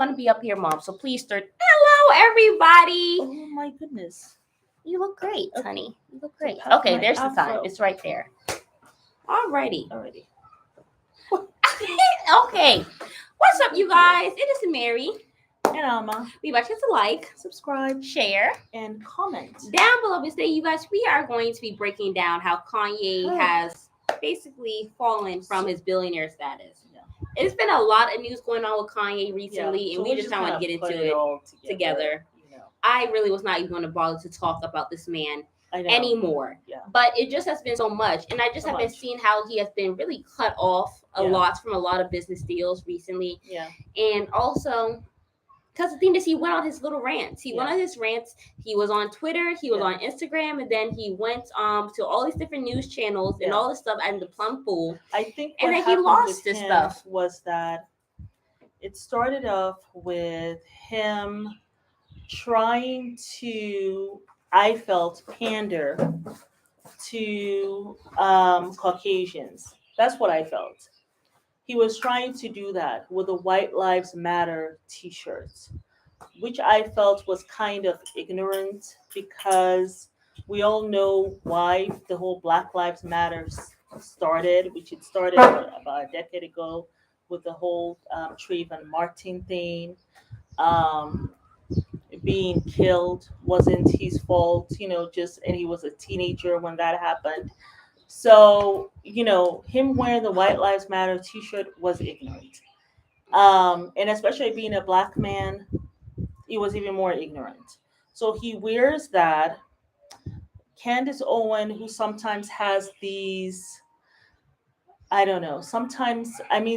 want to be up here, Mom. So please start. Hello, everybody. Oh my goodness. You look great, Okay. honey. You look great. pat Okay, my there's the time. afro. It's right there. Alrighty. Already. Okay. What's up, you guys? It is Mary. And Alma, We about to like, subscribe, share, and comment. down below. We say, you guys, we are going to be breaking down how Kanye has basically fallen from his billionaire status. Yeah. It's been a lot of news going on with Kanye recently, Yeah. and we just kind of want to get into it all together. You know. I really was not even going to bother to talk about this man I know. anymore. Yeah. But it just has been so much. And I just So have been much. seeing how he has been really cut off a lot from a lot of business deals recently. Yeah. And also, because the thing is, he went on his little rants. He went on his rants. He was on Twitter. He was on Instagram. And then he went to all these different news channels and all this stuff and the plum pool. I think and then he lost this stuff. Was that it started off with him trying to, I felt, pander to Caucasians. That's what I felt. He was trying to do that with the White Lives Matter t-shirts, which I felt was kind of ignorant because we all know why the whole Black Lives Matter started, which it started about a decade ago with the whole Trayvon Martin thing. Being killed wasn't his fault, and he was a teenager when that happened. So, him wearing the White Lives Matter t-shirt was ignorant. And especially being a black man, he was even more ignorant. So he wears that. Candace Owen, who sometimes has these, I don't know, sometimes,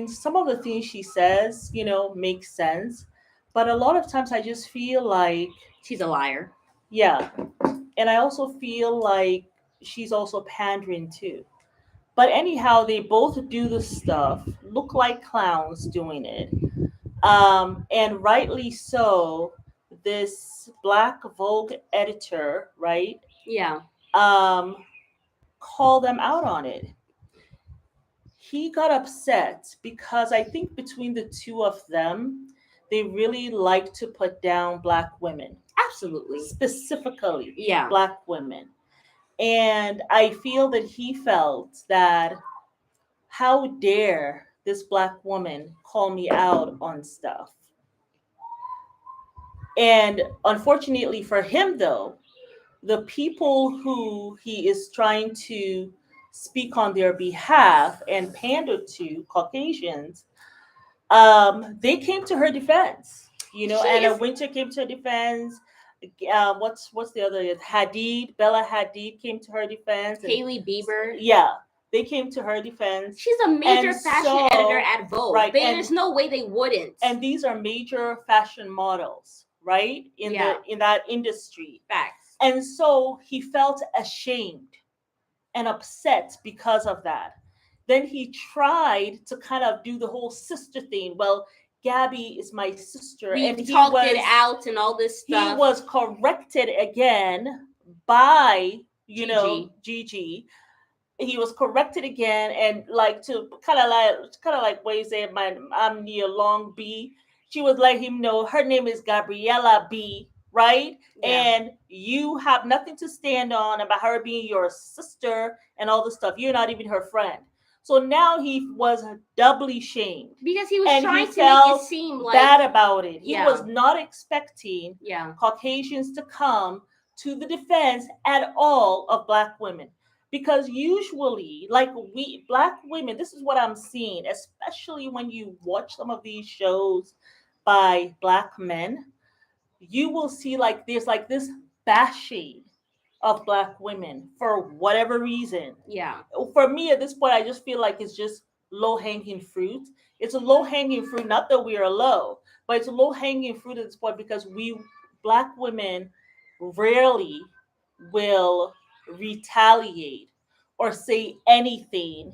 some of the things she says, make sense. But a lot of times I just feel like she's a liar. Yeah. And I also feel like she's also pandering too. But anyhow, they both do the stuff, look like clowns doing it. And rightly so, this Black Vogue editor, right? Yeah. Called them out on it. He got upset because I think between the two of them, they really like to put down Black women. Absolutely. Specifically, yeah, Black women. And I feel that he felt that how dare this Black woman call me out on stuff. And unfortunately for him, though, the people who he is trying to speak on their behalf and pander to, Caucasians, they came to her defense. Anna Winter came to her defense. What's the other? Bella Hadid came to her defense. Hailey Bieber. Yeah, they came to her defense. She's a major fashion editor at Vogue. Right, there's no way they wouldn't. And these are major fashion models, right? In that industry. Facts. And so he felt ashamed and upset because of that. Then he tried to kind of do the whole sister thing. Well, Gabby is my sister. And he talked it out and all this stuff. He was corrected again by, Gigi. He was corrected again, and like to kind of like what you say, I'm near Long B. She was letting him know her name is Gabriella B, right? Yeah. And you have nothing to stand on about her being your sister and all this stuff. You're not even her friend. So now he was doubly shamed because he was trying to make it seem like bad about it. He was not expecting Caucasians to come to the defense at all of Black women. Because usually, like we Black women, this is what I'm seeing, especially when you watch some of these shows by Black men, you will see like there's like this bashing of Black women for whatever reason. Yeah. For me at this point, I just feel like it's just low-hanging fruit. It's a low-hanging fruit, not that we are low, but it's a low-hanging fruit at this point because we Black women rarely will retaliate or say anything,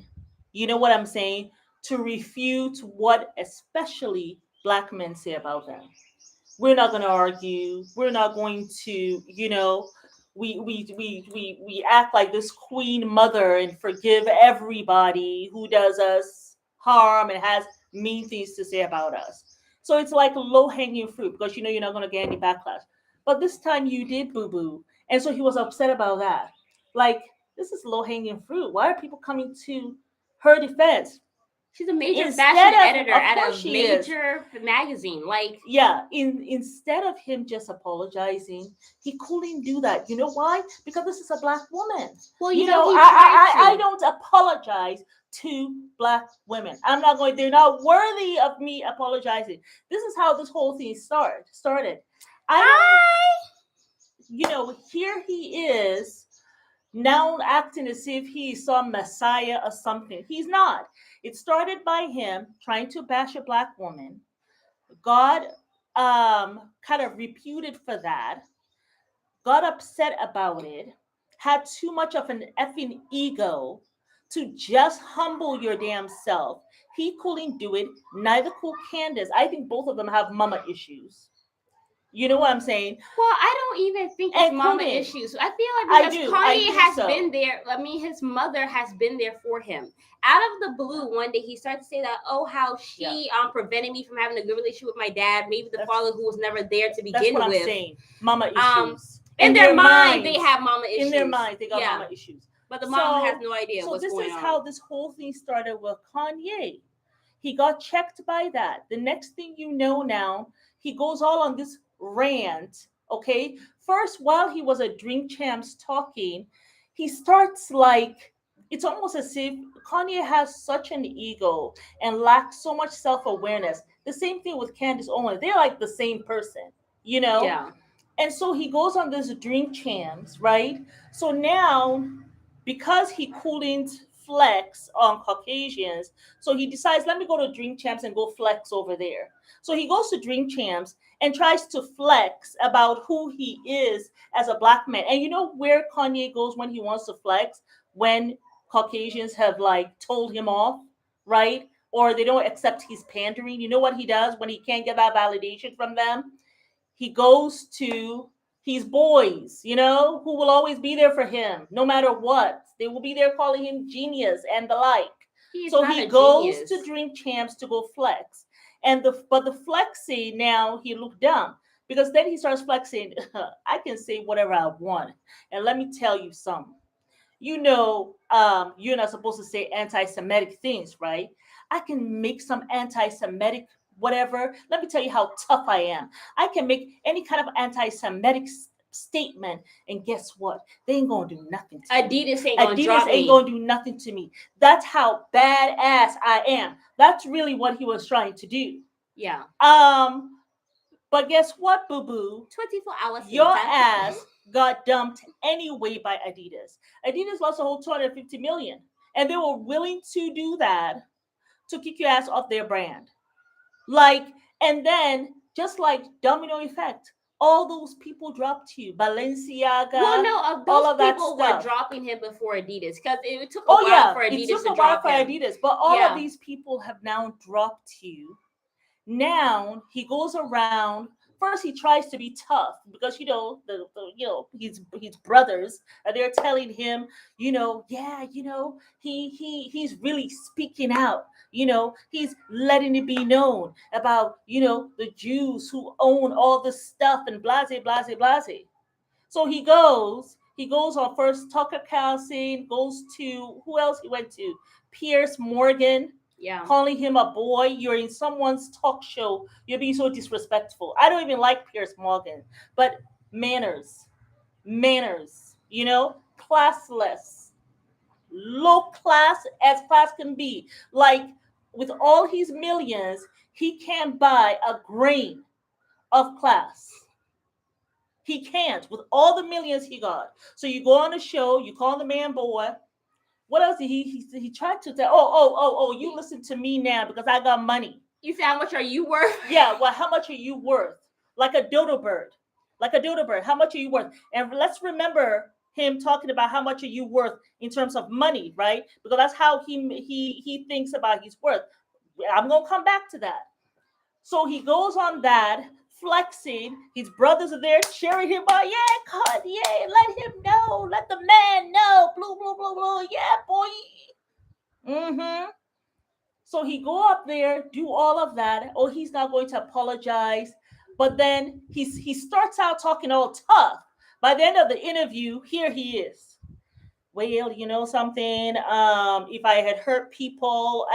you know what I'm saying, to refute what especially Black men say about them. We're not going to argue. We're not going to, we act like this queen mother and forgive everybody who does us harm and has mean things to say about us. So it's like low hanging fruit because you know you're not going to get any backlash. But this time you did, boo boo. And so he was upset about that. Like, this is low hanging fruit. Why are people coming to her defense? She's a major fashion Instead editor of at course a she is. major magazine. Like, Yeah, instead of him just apologizing, he couldn't do that. You know why? Because this is a black woman. well, You you know, know, he tried I to. don't apologize to black women. I'm not going. They're not worthy of me apologizing. This is how this whole thing started. I don't. You know, here he is now acting as if he's some messiah or something. He's not. It started by him trying to bash a black woman. God kind of reputed for that, got upset about it, had too much of an effing ego to just humble your damn self. He couldn't do it. Neither could Candace. I think both of them have mama issues. You know what I'm saying? Well, I don't even think it's And mama couldn't. issues. I feel I like because do. I Kanye think has so. been there. I mean, his mother has been there for him. Out of the blue, one day he started to say that, oh, how she prevented me from having a good relationship with my dad. Maybe the father who was never there to begin That's what with. I'm saying. Mama issues. In their mind, they have mama issues. In their mind, they got mama issues. But the mom has no idea what's going on. So this is how this whole thing started with Kanye. He got checked by that. The next thing you know now, he goes all on this rant, okay? First, while he was at Drink Champs talking, he starts like, it's almost as if Kanye has such an ego and lacks so much self-awareness. The same thing with Candace Owens. They're like the same person, you know? Yeah. And so he goes on this Drink Champs, right? So now, because he couldn't flex on Caucasians, so he decides, let me go to Drink Champs and go flex over there. So he goes to Drink Champs and tries to flex about who he is as a black man. And you know where Kanye goes when he wants to flex? When Caucasians have like told him off, right? Or they don't accept his pandering. You know what he does when he can't get that validation from them? He goes to his boys, you know, who will always be there for him no matter what. They will be there calling him genius and the like. So he goes to Drink Champs to go flex. But the flexing now, he looked dumb because then he starts flexing. I can say whatever I want. And let me tell you something. You know, you're not supposed to say anti-Semitic things, right? I can make some anti-Semitic whatever. Let me tell you how tough I am. I can make any kind of anti-Semitic statement, and guess what? They ain't gonna do nothing to me. Adidas ain't gonna do nothing to me. That's how badass I am. That's really what he was trying to do. Yeah. But guess what, boo boo? 24 hours. Your ass got dumped anyway by Adidas. Adidas lost a whole 250 million, and they were willing to do that to kick your ass off their brand. Like, and then just like domino effect, all those people dropped you. Balenciaga. Well, no, those all of people were dropping him before Adidas because it took a while for Adidas to drop him. It took a while for Adidas, but all of these people have now dropped you. Now he goes around. First, he tries to be tough because you know his brothers they're telling him, you know, yeah, you know, he's really speaking out. You know, he's letting it be known about, you know, the Jews who own all this stuff and blase, blase, blase. So he goes on first Tucker Carlson, goes to who else he went to? Piers Morgan. Yeah. Calling him a boy. You're in someone's talk show. You're being so disrespectful. I don't even like Piers Morgan, but manners, you know, classless, low class as class can be. Like with all his millions, he can't buy a grain of class. He can't with all the millions he got. So you go on a show, you call the man boy. What else did he tried to say? Oh, you listen to me now because I got money. You say, how much are you worth? Yeah, well, how much are you worth? Like a dodo bird. How much are you worth? And let's remember him talking about how much are you worth in terms of money, right? Because that's how he thinks about his worth. I'm gonna come back to that. So he goes on that, flexing. His brothers are there cheering him on. Yeah, Kanye, let him know. Let the man know. Blue, blue, blue, blue. Yeah, boy. So he go up there, do all of that. Oh, he's not going to apologize. But then he starts out talking all tough. By the end of the interview, here he is. Well, you know something, if I had hurt people,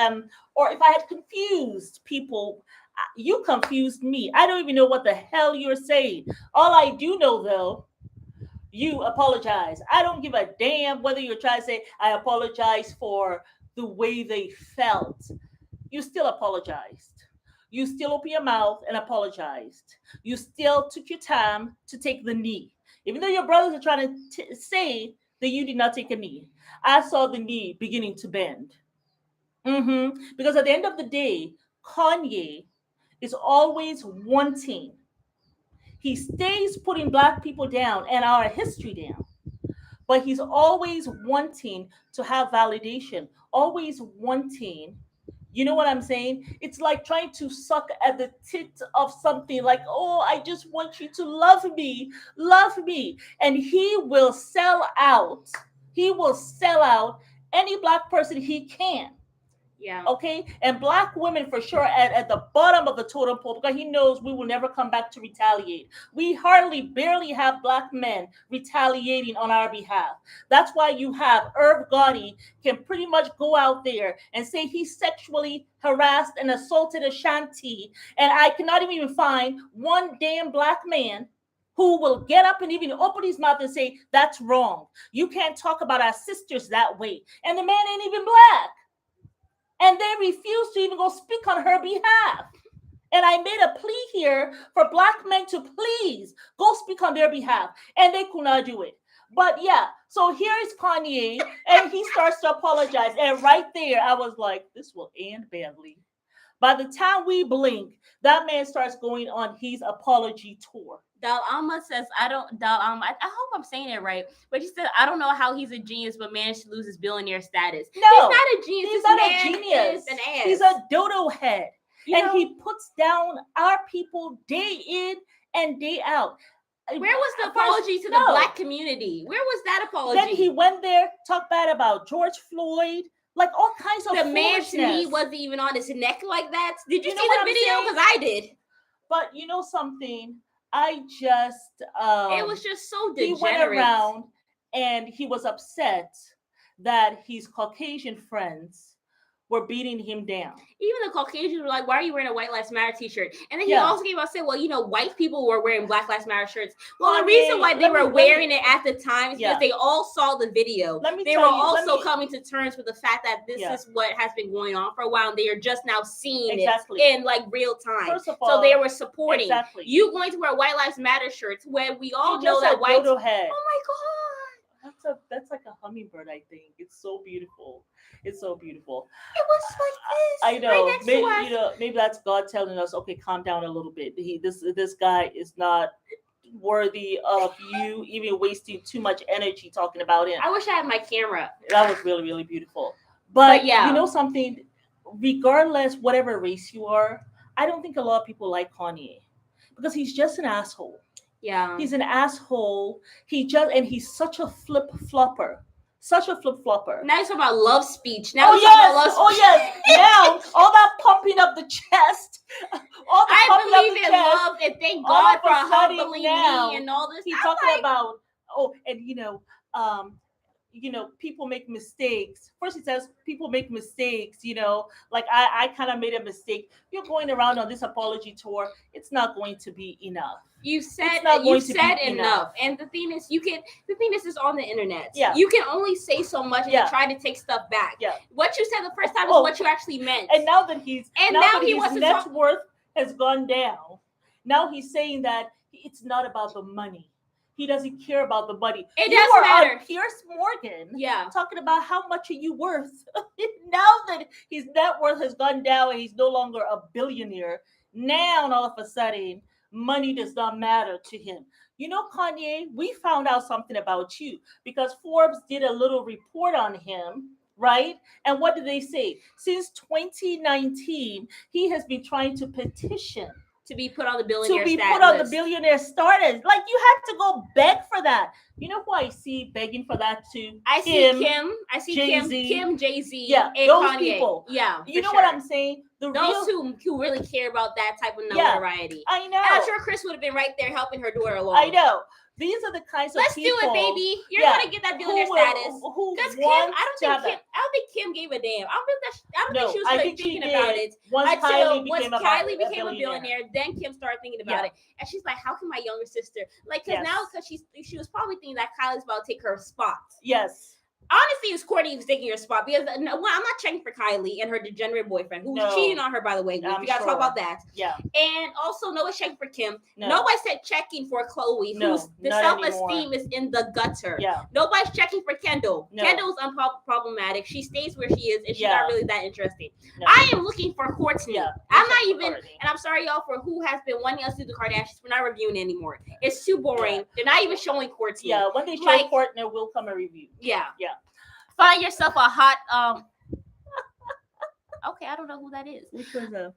or if I had confused people, you confused me. I don't even know what the hell you're saying. All I do know, though, you apologize. I don't give a damn whether you're trying to say, I apologize for the way they felt. You still apologized. You still opened your mouth and apologized. You still took your time to take the knee. Even though your brothers are trying to say that you did not take a knee, I saw the knee beginning to bend. Because at the end of the day, Kanye is always wanting. He stays putting Black people down and our history down. But he's always wanting to have validation, always wanting, you know what I'm saying? It's like trying to suck at the tit of something like, oh, I just want you to love me, love me. And he will sell out. He will sell out any Black person he can. Yeah. Okay. And Black women for sure at the bottom of the totem pole, because he knows we will never come back to retaliate. We barely have Black men retaliating on our behalf. That's why you have Irv Gotti can pretty much go out there and say he sexually harassed and assaulted Ashanti. And I cannot even find one damn Black man who will get up and even open his mouth and say, that's wrong. You can't talk about our sisters that way. And the man ain't even Black. And they refuse to even go speak on her behalf. And I made a plea here for Black men to please go speak on their behalf. And they could not do it. But yeah, so here is Kanye, and he starts to apologize. And right there, I was like, this will end badly. By the time we blink, that man starts going on his apology tour. Dal'Alma says, I hope I'm saying it right, but he said, I don't know how he's a genius, but managed to lose his billionaire status. No, he's not a genius. He's this not man a genius. Is an ass. He's a dodo head. And he puts down our people day in and day out. Where was the apology to the Black community? Where was that apology? Then he went there, talked bad about George Floyd, like all kinds of the man's knee wasn't even on his neck like that. Did you see the video? Because I did. But you know something? I just it was just so degenerate. He went around and he was upset that his Caucasian friends were beating him down. Even the Caucasians were like, why are you wearing a White Lives Matter t-shirt? And then he also came out and said, well, you know, white people were wearing Black Lives Matter shirts. Well, the reason why they were wearing it at the time is because they all saw the video. They were also coming to terms with the fact that this is what has been going on for a while, and they are just now seeing it in like real time. First of all, so they were supporting you going to wear White Lives Matter shirts when we all know that white. Oh my God. That's like a hummingbird, I think. It's so beautiful. It's so beautiful. It was like this. I know. Maybe that's God telling us, okay, calm down a little bit. This guy is not worthy of you even wasting too much energy talking about him. I wish I had my camera. That was really, really beautiful. But you know something? Regardless, whatever race you are, I don't think a lot of people like Kanye because he's just an asshole. Yeah. He's an asshole. He's such a flip-flopper. Such a flip-flopper. Now he's talking about love speech. Now he's talking about love speech. Oh, yes. Now, all that pumping up the chest. I believe in love, and thank God for humbling me and all this. He's talking about, people make mistakes. First he says people make mistakes, like I kind of made a mistake. You're going around on this apology tour. It's not going to be enough. You said enough. And the thing is, is on the internet. Yeah. You can only say so much and then try to take stuff back. Yeah. What you said the first time is what you actually meant. And now that his net worth has gone down, now he's saying that it's not about the money. He doesn't care about the money. It doesn't matter. Piers Morgan, yeah, talking about how much are you worth. Now that his net worth has gone down and he's no longer a billionaire, now all of a sudden money does not matter to him. You know, Kanye, we found out something about you because Forbes did a little report on him, right? And what did they say? Since 2019, he has been trying to petition to be put on the billionaire status. Like, you had to go beg for that. You know who I see begging for that too? I see Jay-Z. Kim, Jay-Z, Yeah, and those Kanye. people. Yeah, you know sure. what I'm saying? Those who really care about that type of notoriety. I know. And I'm sure Chris would have been right there helping her daughter along. I know. These are the kinds of people. Let's do it, baby. You're gonna get that billionaire status. Because Kim, I don't think Kim gave a damn. I don't think she was really thinking about it once until Kylie became a billionaire. Then Kim started thinking about it, and she's like, "How can my younger sister because she was probably thinking that Kylie's about to take her spot." Yes. Honestly, it was Courtney who's taking her spot because I'm not checking for Kylie and her degenerate boyfriend who's cheating on her, by the way. We gotta talk about that. Yeah. And also, no one's checking for Kim. Nobody said checking for Chloe, whose the self-esteem is in the gutter. Yeah. Nobody's checking for Kendall. Kendall's unproblematic. She stays where she is, and she's not really that interesting. I am looking for Courtney. I'm not even, and I'm sorry y'all for who has been wanting us to do the Kardashians. We're not reviewing anymore. It's too boring. They're not even showing Courtney. Yeah, when they show Courtney, we'll come and review. Yeah. Find yourself a hot okay, I don't know who that is. Which was a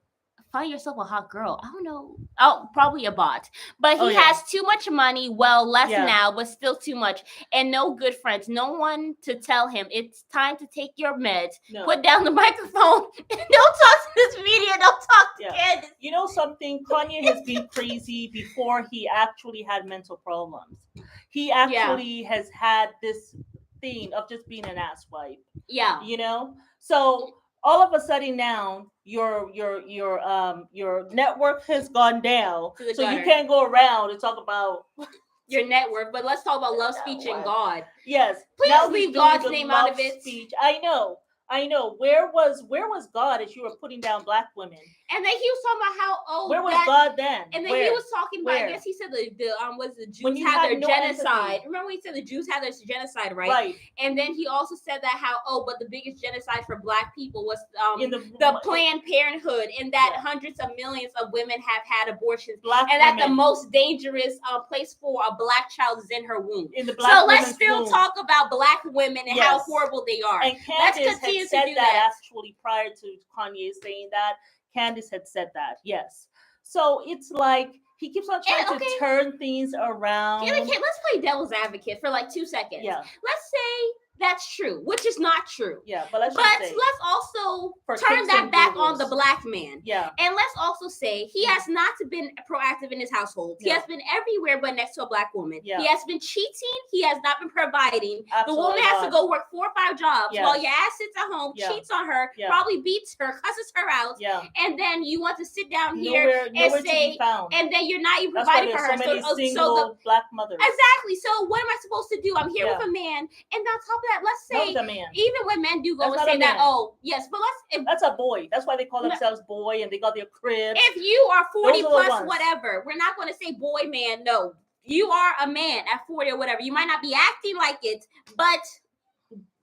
find yourself a hot girl. I don't know. Oh, probably a bot. But he has too much money. Well, less now, but still too much. And no good friends. No one to tell him it's time to take your meds. No. Put down the microphone. And don't talk to this media. Don't talk to kids. You know something? Kanye has been crazy before he actually had mental problems. He actually has had this thing of just being an asswipe. Yeah. You know? So all of a sudden now your network has gone down. So you can't go around and talk about your network, but let's talk about love, speech, and God. Yes. Please leave God's name out of it. Speech. I know. Where was God as you were putting down black women? And then he was talking about how where was God then? And then he was talking about, I guess he said the Jews had their genocide. Empathy. Remember when he said the Jews had their genocide, right? Right. And then he also said that but the biggest genocide for black people was the Planned Parenthood, and that hundreds of millions of women have had abortions, that the most dangerous place for a black child is in her womb. So let's still talk about black women and how horrible they are. And Candace had said that actually prior to Kanye saying that. Candace had said that, yes. So it's like he keeps on trying to turn things around. Let's play devil's advocate for like 2 seconds. Yeah. Let's say that's true, which is not true. Yeah, but let's also turn that back on the black man. Yeah. And let's also say he has not been proactive in his household. He has been everywhere but next to a black woman. Yeah. He has been cheating. He has not been providing. The woman has to go work 4 or 5 jobs while your ass sits at home, cheats on her, probably beats her, cusses her out. Yeah. And then you want to sit down here and say, and then you're not even providing for her. So the black mothers. Exactly. So what am I supposed to do? I'm here with a man, and on top of that, let's say even when men do go and say that, but that's a boy. That's why they call themselves boy, and they got their crib. If you are 40 plus whatever, we're not going to say boy, man. No, you are a man at 40 or whatever. You might not be acting like it, but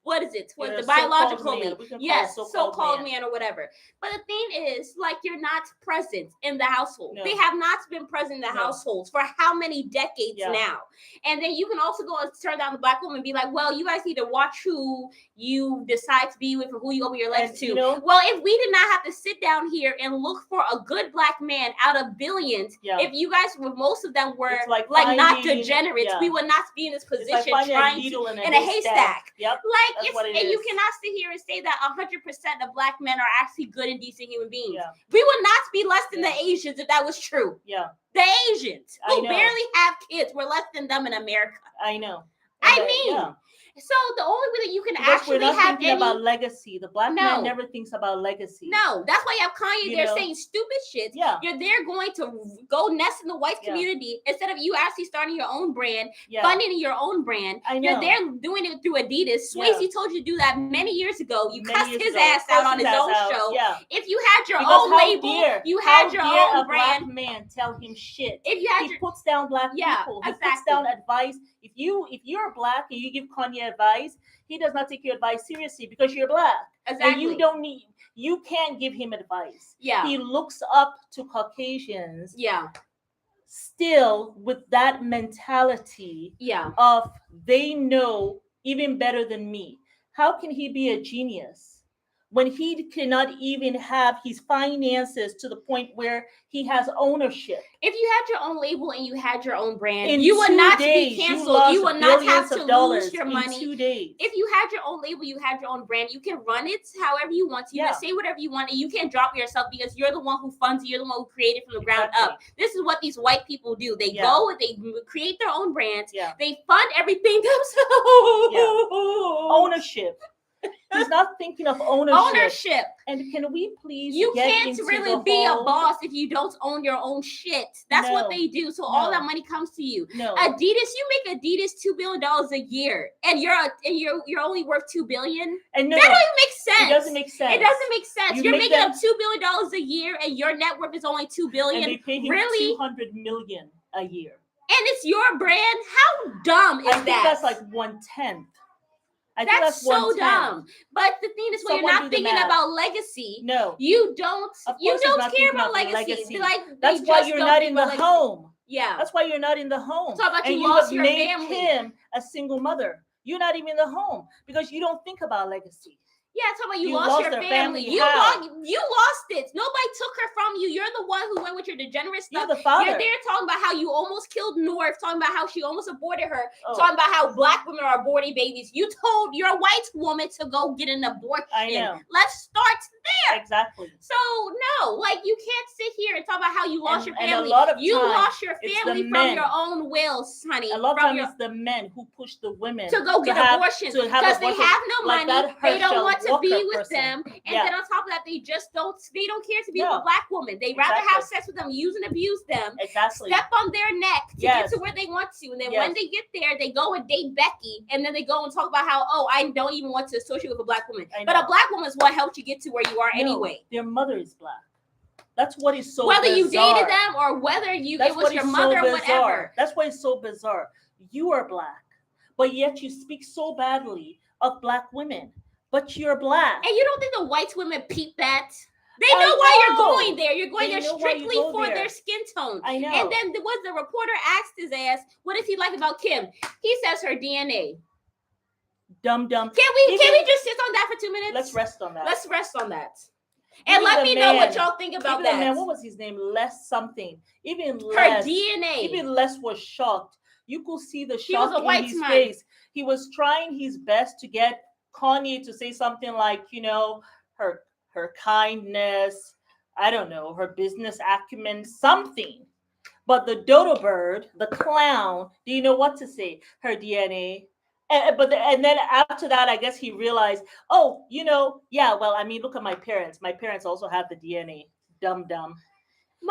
what is it? What's the biological man? Yes, so-called man or whatever. But the thing is, like, you're not present in the household. No. They have not been present in the households for how many decades now? And then you can also go and turn down the black woman and be like, well, you guys need to watch who you decide to be with or who you open your legs to. Well, if we did not have to sit down here and look for a good black man out of billions, if you guys most of them were like not degenerates, we would not be in this position trying to in a haystack. Yep. And you cannot sit here and say that 100% of black men are actually good and decent human beings. Yeah. We would not be less than the Asians if that was true. Yeah. The Asians who barely have kids, we're less than them in America. I know. So the only way that you can actually have thinking about legacy. The black man never thinks about legacy. No, that's why you have Kanye there saying stupid shit. Yeah. You're there going to go nest in the white community instead of you actually starting your own brand, funding your own brand. I know. You're there doing it through Adidas. Swayze told you to do that many years ago. You cussed his ass out on his own show. Yeah. If you had your own label, you had your own brand. Black man tell him shit. If you had he puts down black people. He puts down advice. If you're black and you give Kanye advice, he does not take your advice seriously because you're black. Exactly. And you can't give him advice. Yeah. He looks up to Caucasians. Yeah. Still with that mentality of they know even better than me. How can he be a genius when he cannot even have his finances to the point where he has ownership. If you had your own label and you had your own brand, In you would 2 not days, be canceled. You would not have to lose your money. In 2 days. If you had your own label, you had your own brand, you can run it however you want to. You can say whatever you want, and you can't drop yourself because you're the one who funds it. You're the one who created from the ground up. This is what these white people do. They go and they create their own brands. They fund everything themselves. Ownership. He's not thinking of ownership. And can we please You can't really be a boss if you don't own your own shit. That's what they do. So all that money comes to you. Adidas, you make Adidas $2 billion a year, and you're only worth $2 billion. And that don't even make sense. It doesn't make sense. It doesn't make sense. You're making up $2 billion a year, and your net worth is only $2 billion. And they pay him $200 million a year. And it's your brand. How dumb is that? I think that's like 1/10. That's so dumb. But the thing is, when you're not thinking about legacy, you don't care about legacy. Like, that's why you're not in the home. Yeah, that's why you're not in the home. Talk about and you lost your made family. Him a single mother. You're not even in the home because you don't think about legacy. Yeah, talk about you lost your family. You lost it. Nobody took her from you. You're the one who went with your degenerate stuff. You're the father. You're there talking about how you almost killed North, talking about how she almost aborted her, talking about how black women are aborting babies. You told your white woman to go get an abortion. I know. Let's start there. Exactly. So no, like you can't sit here and talk about how you lost your family. And a lot of you lost your family from your own wills, honey. A lot of times it's the men who push the women to go get abortions because they have no money. They don't want to be with them. And then on top of that, they don't care to be with a black woman. They rather have sex with them, use and abuse them, step on their neck to get to where they want to. And then when they get there, they go and date Becky, and then they go and talk about how, I don't even want to associate with a black woman. But a black woman is what helped you get to where you are anyway. Their mother is black. That's what is so whether bizarre. You dated them or whether it was your mother or whatever. That's why it's so bizarre. You are black, but yet you speak so badly of black women. But you're black. And you don't think the white women peep that? They know why you're going there. You're going there strictly for their skin tone. I know. And then the reporter asked his ass, what does he like about Kim? He says her DNA. Dumb. Can we just sit on that for 2 minutes? Let's rest on that. And let me know what y'all think about that. Man, what was his name? Les something. Even her DNA. Even Les was shocked. You could see the shock in his face. He was trying his best to get Kanye to say something like, her kindness, I don't know, her business acumen, something. But the dodo bird, the clown, do you know what to say? Her DNA. And then after that, I guess he realized, look at my parents. My parents also have the DNA. Dumb.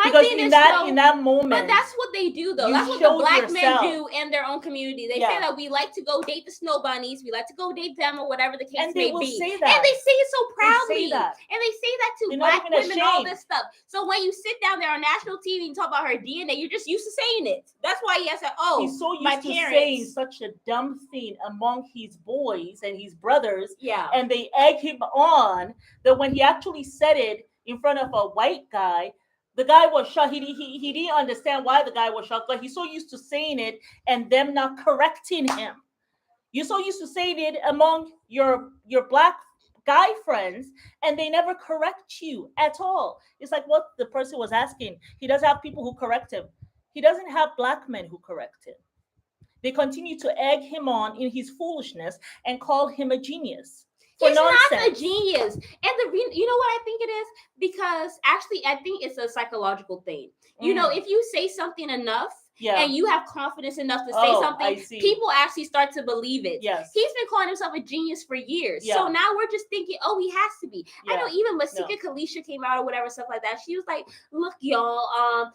Because in that moment, but that's what they do, though. That's what the black men do in their own community. They say that we like to go date the snow bunnies, we like to go date them, or whatever the case may be. Say that. And they say it so proudly. And they say that to black women and all this stuff. So when you sit down there on national TV and talk about her DNA, you're just used to saying it. That's why he has said, he's so used to saying such a dumb thing among his boys and his brothers. Yeah. And they egg him on that when he actually said it in front of a white guy, the guy was shocked. He didn't understand why the guy was shocked. Like, he's so used to saying it and them not correcting him. You're so used to saying it among your black guy friends, and they never correct you at all. It's like what the person was asking. He doesn't have people who correct him. He doesn't have black men who correct him. They continue to egg him on in his foolishness and call him a genius. He's not a genius. And you know what I think it is? Because actually, I think it's a psychological thing. If you say something enough, and you have confidence enough to say something, people actually start to believe it. Yes. He's been calling himself a genius for years. So now we're just thinking, he has to be. I know even Masika Kalisha came out or whatever, stuff like that. She was like, look, y'all,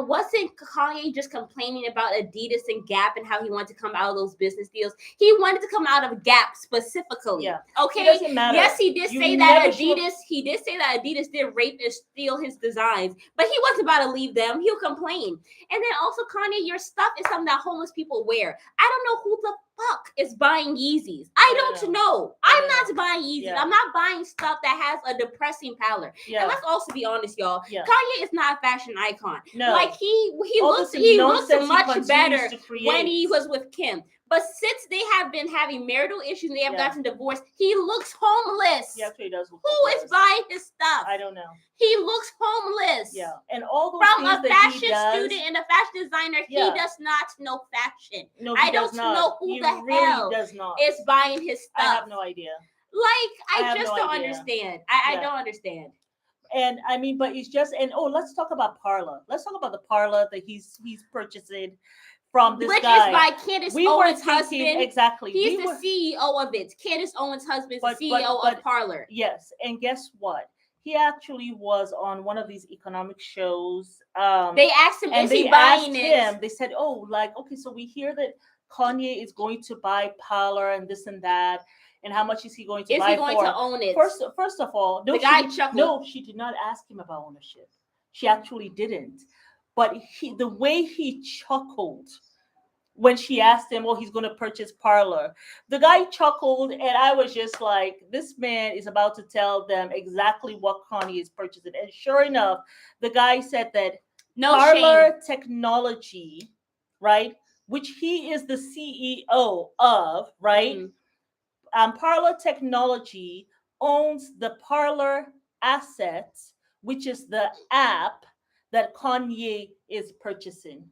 wasn't Kanye just complaining about Adidas and Gap and how he wanted to come out of those business deals? He wanted to come out of Gap specifically. Yeah. Okay. It doesn't matter. Yes, he did say that Adidas did rape and steal his designs, but he wasn't about to leave them. He'll complain. And then also, Kanye, your stuff is something that homeless people wear. I don't know who the fuck is buying Yeezys. I don't know. I'm not buying Yeezys. Yeah. I'm not buying stuff that has a depressing pallor. Yeah. And let's also be honest, y'all. Yeah. Kanye is not a fashion icon. No. Like he looks much better when he was with Kim. But since they have been having marital issues and they have Yeah. gotten divorced, he looks homeless. He actually does look Who homeless. is buying his stuff? I don't know. He looks homeless. Yeah, and all those From things a that fashion he does, student and a fashion designer, Yeah. he does not know fashion. No, he I does don't not. know who He the really hell does not. is buying his stuff. I have no idea. Like, I have just no don't idea. understand. I Yeah. don't understand. And I mean, but it's just, and let's talk about Parler. Let's talk about the Parler that he's purchasing from this Which guy. is by Candace We were Owens' thinking husband. exactly. He's We the were, CEO of it. Candace Owens' husband is the But- CEO but- of Parler. yes, and guess what? He actually was on one of these economic shows. They asked him, and is they he buying asked it? him. They said, "Oh, like, okay, so we hear that Kanye is going to buy Parler and this and that, and how much is he going to Is buy he going for?" to own it? First of all, no, The guy she, chuckled. no, she did not ask him about ownership. She actually didn't. But the way he chuckled when she asked him, "Oh, he's going to purchase Parler," the guy chuckled, and I was just like, "This man is about to tell them exactly what Kanye is purchasing." And sure enough, the guy said that No Parler shame. Technology, right, which he is the CEO of, right? Mhm. Parler Technology owns the Parler assets, which is the app that Kanye is purchasing.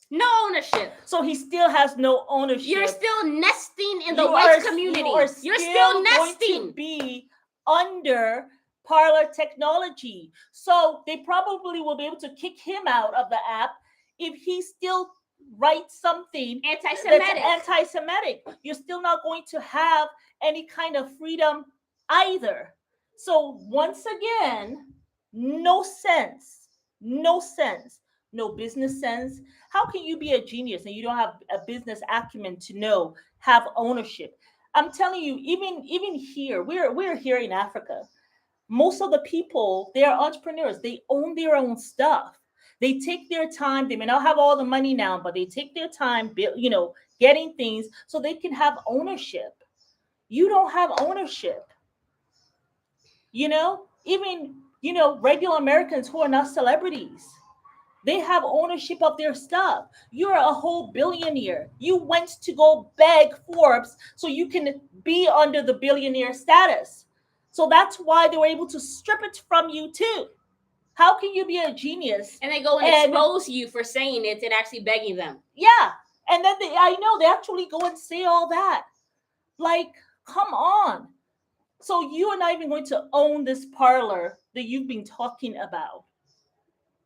No ownership. So he still has no ownership. You're still nesting in the You white are- community. You are You're still going to nesting. be under Parler Technology. So they probably will be able to kick him out of the app if he still writes something Anti-Semitic. that's anti-Semitic. You're still not going to have any kind of freedom either. So once again, no sense, no business sense. How can you be a genius and you don't have a business acumen to have ownership? I'm telling you, even here, we're here in Africa. Most of the people, they are entrepreneurs. They own their own stuff. They take their time. They may not have all the money now, but they take their time, getting things so they can have ownership. You don't have ownership. Even regular Americans who are not celebrities, they have ownership of their stuff. You're a whole billionaire. You went to go beg Forbes so you can be under the billionaire status. So that's why they were able to strip it from you too. How can you be a genius? And they go and expose you for saying it and actually begging them. Yeah. And then they actually go and say all that. Like, come on. So you are not even going to own this Parler that you've been talking about.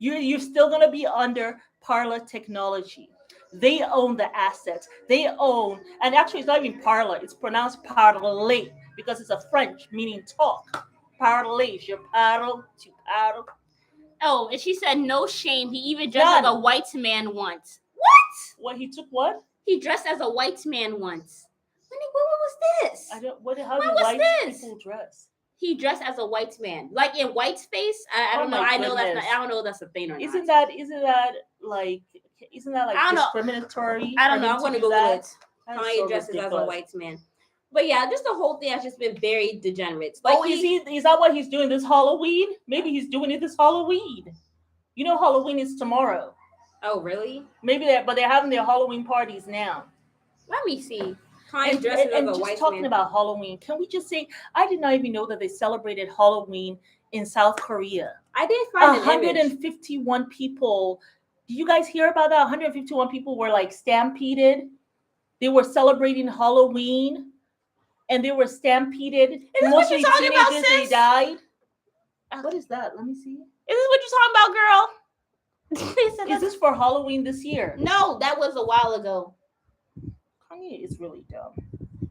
You're still going to be under Parler Technology. They own the assets. They own, and actually it's not even Parler. It's pronounced parler because it's a French meaning talk. Parler, je parle, tu parles. Oh, and she said no shame. He even dressed like a white man once. What? He took what? He dressed as a white man once. When was this? How do white people dress? He dressed as a white man, like in Whiteface. I don't know. I know that's not. I don't know if that's a thing or not. Isn't that like discriminatory? I don't know. I'm going to Google it. Kanye dresses ridiculous. as a white man. But yeah, just the whole thing has just been very degenerate. Like is that what he's doing this Halloween? Maybe he's doing it this Halloween. Halloween is tomorrow. Oh, really? Maybe but they're having their Halloween parties now. Let me see. Kanye dresses as a white man. Just talking about Halloween, can we just say I did not even know that they celebrated Halloween in South Korea. I did find 151 people. Did you guys hear about that? 151 people were like stampeded. They were celebrating Halloween, and they were stampeded. Is this what you're talking about, sis? They died. What is that? Let me see. Is this what you're talking about, girl? Is this for Halloween this year? No, that was a while ago. Kanye is really dumb.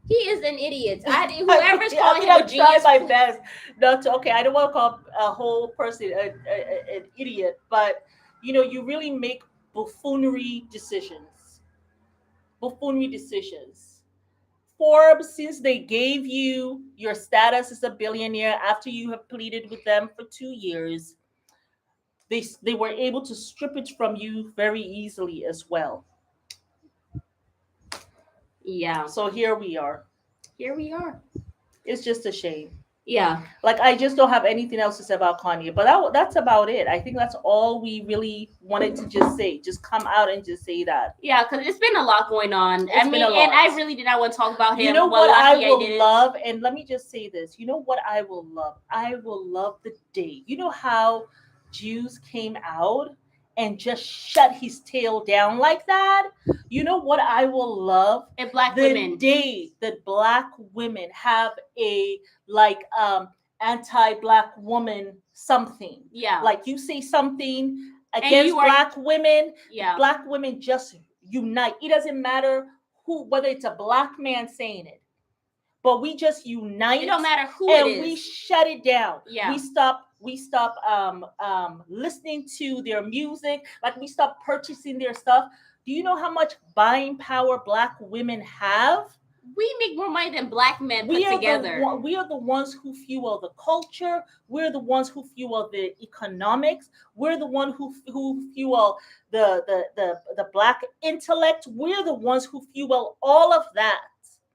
He is an idiot. Whoever's calling him a genius. I try my best not to. Okay, I don't want to call a whole person an idiot, but you really make buffoonery decisions. Forbes, since they gave you your status as a billionaire after you have pleaded with them for 2 years, they were able to strip it from you very easily as well. Yeah. So here we are. Here we are. It's just a shame. Yeah. Like, I just don't have anything else to say about Kanye. But that's about it. I think that's all we really wanted to just say. Just come out and just say that. Yeah, because it's been a lot going on. It's been a lot. And I really did not want to talk about him. You know Well, what I lucky will didn't. love, and let me just say this. You know what I will love? I will love the day. You know how Jews came out and just shut his tail down like that? You know what I will love? And black The women. day that black women have a like anti-black woman something. Yeah. Like, you say something And against you are- black women, Yeah. black women just unite. It doesn't matter whether it's a black man saying it, but we just unite. It don't matter who and it is. we shut it down. Yeah. We stop listening to their music. Like, we stop purchasing their stuff. Do you know how much buying power black women have? We make more money than black men put We are together. we are the ones who fuel the culture. We're the ones who fuel the economics. We're the one who fuel the black intellect. We're the ones who fuel all of that.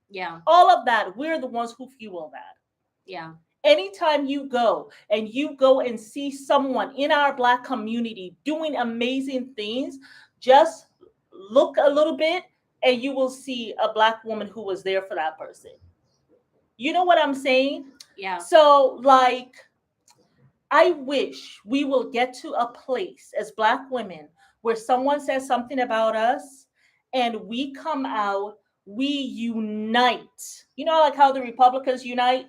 Yeah. All of that. We're the ones who fuel that. Yeah. Anytime you go and see someone in our black community doing amazing things, just look a little bit and you will see a black woman who was there for that person. You know what I'm saying? Yeah. So, like, I wish we will get to a place as black women where someone says something about us and we come out, we unite. You know, like how the Republicans unite?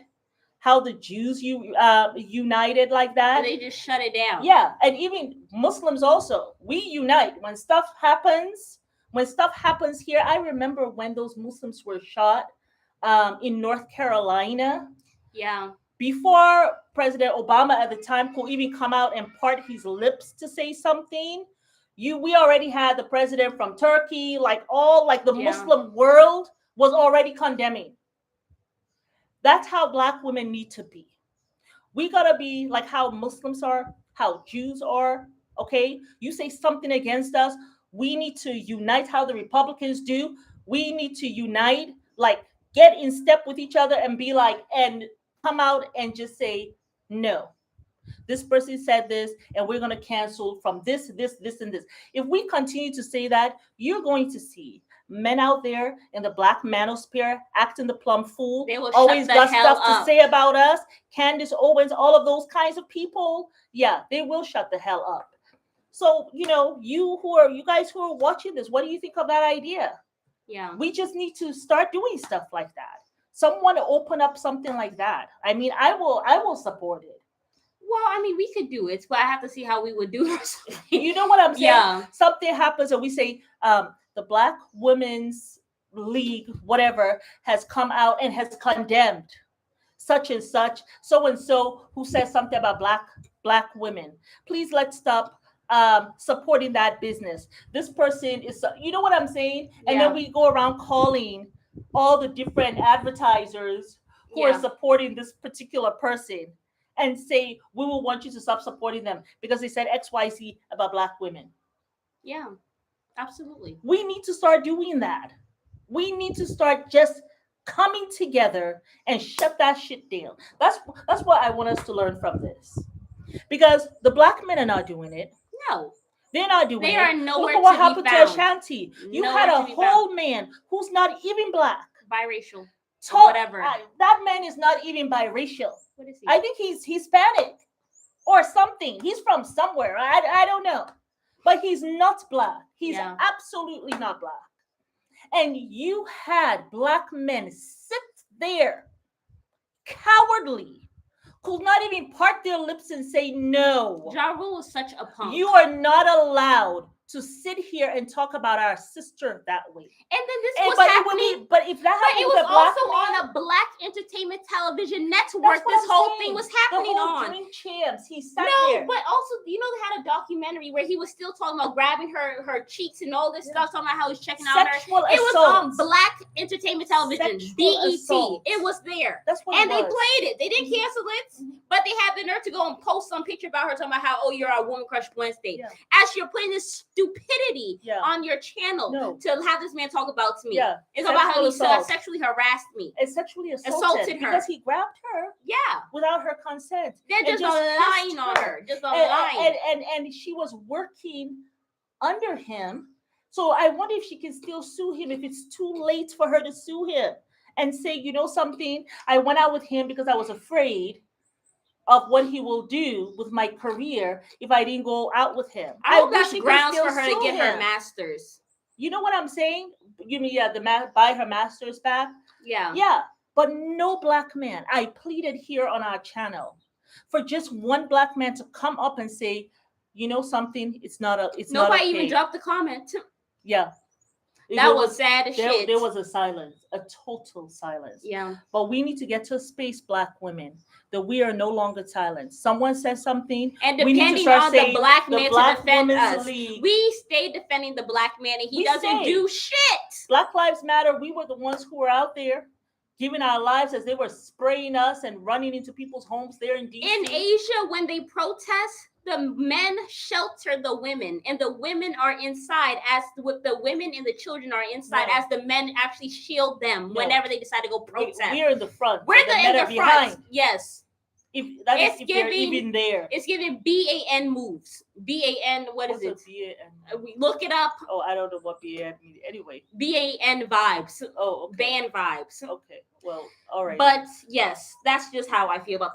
How the Jews united like that. And they just shut it down. Yeah, and even Muslims also. We unite when stuff happens. When stuff happens here, I remember when those Muslims were shot in North Carolina. Yeah. Before President Obama at the time could even come out and part his lips to say something, we already had the president from Turkey, like the Muslim world was already condemning. That's how black women need to be. We gotta be like how Muslims are, how Jews are. Okay, you say something against us, we need to unite. How the Republicans do, we need to unite. Like, get in step with each other and be like, and come out and just say no. This person said this, and we're going to cancel from this, and this. If we continue to say that, you're going to see men out there in the black manosphere acting the plum fool. They will always shut the got hell stuff up. to say about us. Candace Owens, all of those kinds of people. Yeah, they will shut the hell up. So, you guys who are watching this, what do you think of that idea? Yeah. We just need to start doing stuff like that. Someone open up something like that. I mean, I will support it. Well, I mean, we could do it, but I have to see how we would do it. You know what I'm saying? Yeah. Something happens and we say the Black Women's League, whatever, has come out and has condemned such and such, so and so, who says something about black women. Please, let's stop supporting that business. This person is, you know what I'm saying? And then we go around calling all the different advertisers who are supporting this particular person and say, we will want you to stop supporting them because they said XYZ about black women. Yeah, absolutely. We need to start doing that. We need to start just coming together and shut that shit down. That's what I want us to learn from this. Because the black men are not doing it. No. They're not doing it. They are nowhere to be found. Look at what happened to Ashanti. You had a whole man who's not even black. Biracial. Whatever. That man is not even biracial. What is he? I think he's Hispanic or something. He's from somewhere. I don't know. But he's not black. He's absolutely not black. And you had black men sit there cowardly, could not even part their lips and say no. Ja Rule was such a punk. You are not allowed to sit here and talk about our sister that way. And then this was happening. But if that happened, it was also on a black entertainment television network. This whole thing was happening on. Drink Champs. He sat there. But also, they had a documentary where he was still talking about grabbing her cheeks and all this stuff, talking about how he's checking out her. It was on black entertainment television, BET. It was there. That's what. And they played it. They didn't cancel it, but they had the nerve to go and post some picture about her talking about how, you're our woman crush Gwen State. As you're putting this stupidity on your channel to have this man talk about me. Yeah. It's about how he sexually harassed me. It's sexually assaulted her. Because he grabbed her without her consent. They're just lying on her. Just lying. And she was working under him. So I wonder if she can still sue him if it's too late for her to sue him and say, you know something, I went out with him because I was afraid of what he will do with my career if I didn't go out with him. I hope that's grounds for her to get her master's. You know what I'm saying? You mean buy her master's back? Yeah. Yeah, but no black man. I pleaded here on our channel for just one black man to come up and say, you know something, it's not okay. Nobody even dropped the comment. Yeah. That was sad as shit. There was a silence, a total silence. Yeah. But we need to get to a space, black women, that we are no longer silent. Someone says something, and depending on the black man to defend us, League. We stay defending the black man, and he doesn't do shit. Black Lives Matter. We were the ones who were out there giving our lives as they were spraying us and running into people's homes there in DC. In Asia, when they protest, the men shelter the women, and the women are inside as with the women and the children are inside as the men actually shield them whenever they decide to go protest. We're in the front. We're in the front. Behind. Yes. If they're even there. It's giving BAN moves. BAN, what is it? We look it up. Oh, I don't know what BAN means. Anyway. BAN vibes. Oh, okay. Band vibes. Okay. Well, all right. But yes, that's just how I feel about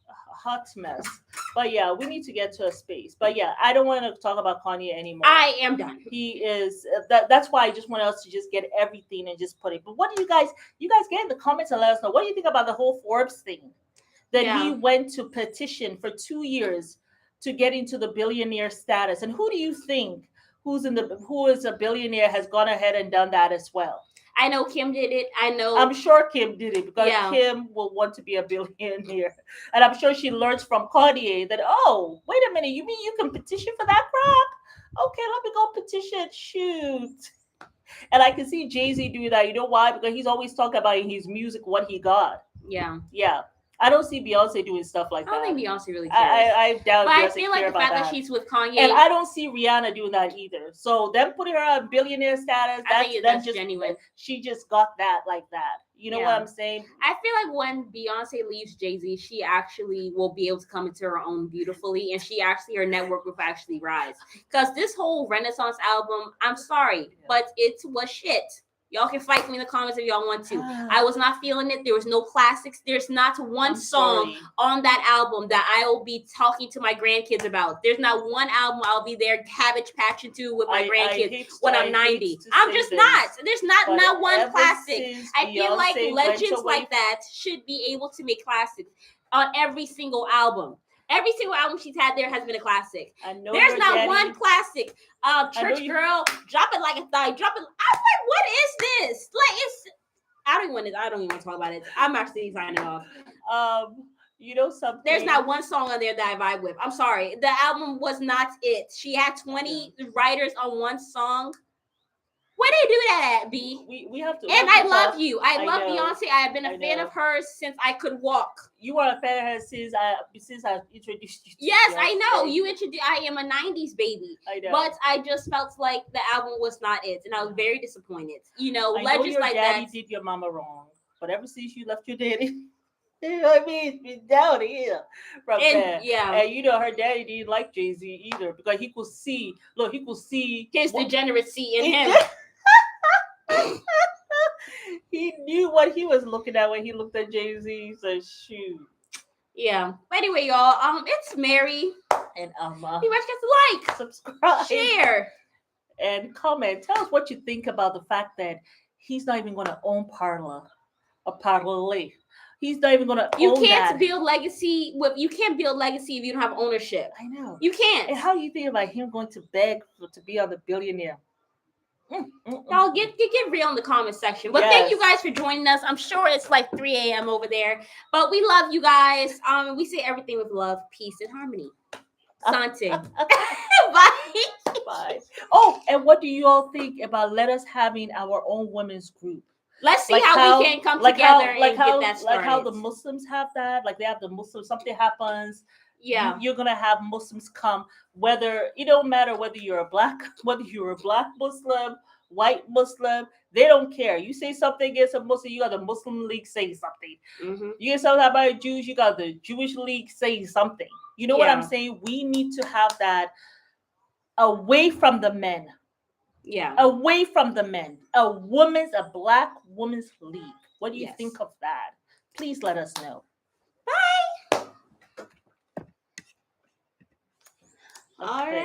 hot mess. But yeah, we need to get to a space. But yeah, I don't want to talk about Kanye anymore. I am done. He is that's why I just want us to just get everything and just put it. But what do you guys get in the comments and let us know what do you think about the whole Forbes thing? That he went to petition for 2 years to get into the billionaire status. And who do you think who is a billionaire has gone ahead and done that as well? I know Kim did it. I'm sure Kim did it because Kim will want to be a billionaire. And I'm sure she learns from Kanye that, oh, wait a minute, you mean you can petition for that crap? Okay, let me go petition. Shoot. And I can see Jay-Z do that. You know why? Because he's always talking about in his music what he got. Yeah. Yeah. I don't see Beyonce doing stuff like that. I don't think Beyonce really cares. I doubt. But I feel like the fact that she's with Kanye, and I don't see Rihanna doing that either. So them putting her on billionaire status, that's just genuine. She just got that like that. You know what I'm saying? I feel like when Beyonce leaves Jay-Z, she actually will be able to come into her own beautifully, and her network will actually rise. Because this whole Renaissance album, I'm sorry, but it was shit. Y'all can fight me in the comments if y'all want to. I was not feeling it. There was no classics. There's not one song on that album that I will be talking to my grandkids about. There's not one album I'll be there cabbage patching to with my grandkids when I'm 90. I'm just not. There's not one classic. I feel like legends like that should be able to make classics on every single album. Every single album she's had there has been a classic. There's not one classic. Church Girl, Drop It Like a Thigh, Drop It. I'm like, what is this? Like, I don't even want to talk about it. I'm actually signing off. You know something? There's not one song on there that I vibe with. I'm sorry. The album was not it. She had 20 writers on one song. Where they do that at, B? We have to. And I love you. I love Beyonce. I have been a fan of hers since I could walk. You were a fan of hers since I introduced you to Yes, Beyonce. I know. You introduced. I am a 90s baby. I know. But I just felt like the album was not it. And I was very disappointed. You know, legends like that. Your daddy did your mama wrong. But ever since you left your daddy, you know what I mean? It's been down here from there. Yeah. And you know, her daddy didn't like Jay-Z either because he could see his degeneracy in him. He knew what he was looking at when he looked at Jay-Z. So shoot. Yeah. But anyway, y'all, it's Mary and You guys get to like, subscribe, share, and comment. Tell us what you think about the fact that he's not even going to own Parler or Parler. He's not even going to. You can't build legacy you can't build legacy if you don't have ownership. I know. You can't. And how do you think about him going to beg to be on the Billionaire? Y'all get real in the comment section. But thank you guys for joining us. I'm sure it's like 3 a.m. over there. But we love you guys. We say everything with love, peace, and harmony. Sante. Bye. Bye. Oh, and what do you all think about us having our own women's group? Let's see how we can come together and get that started. Like how the Muslims have that. Like they have the Muslims, something happens. Yeah. You're gonna have Muslims come, whether it don't matter whether you're a black Muslim, white Muslim, they don't care. You say something against a Muslim, you got the Muslim League saying something. Mm-hmm. You get something about Jews, you got the Jewish League saying something. You know what I'm saying? We need to have that away from the men. Yeah. Away from the men. A black woman's league. What do you think of that? Please let us know. Bye. Okay. All right.